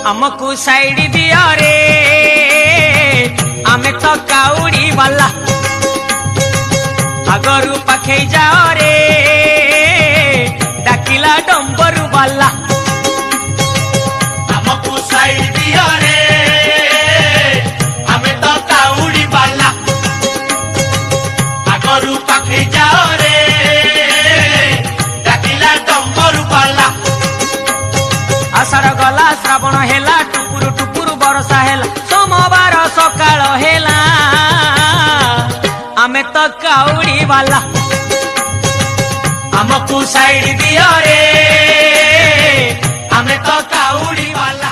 हमको साइड दिया रे आमे तो काउड़ी वाला आगरू पाखे जाओ रे डाकिला डंबरू वाला हमको साइड दिया रे आमे तो काउड़ी वाला आगरू पाखे जाओ रे डाकिला डंबरू वाला आषाढ़ गला श्रावण हेला टुपुरु टुपुरु बरसा हेला सोमवार सकाळ हेला आमे तो काउड़ी वाला हमको साइड दिया रे आमे तो काउड़ी वाला।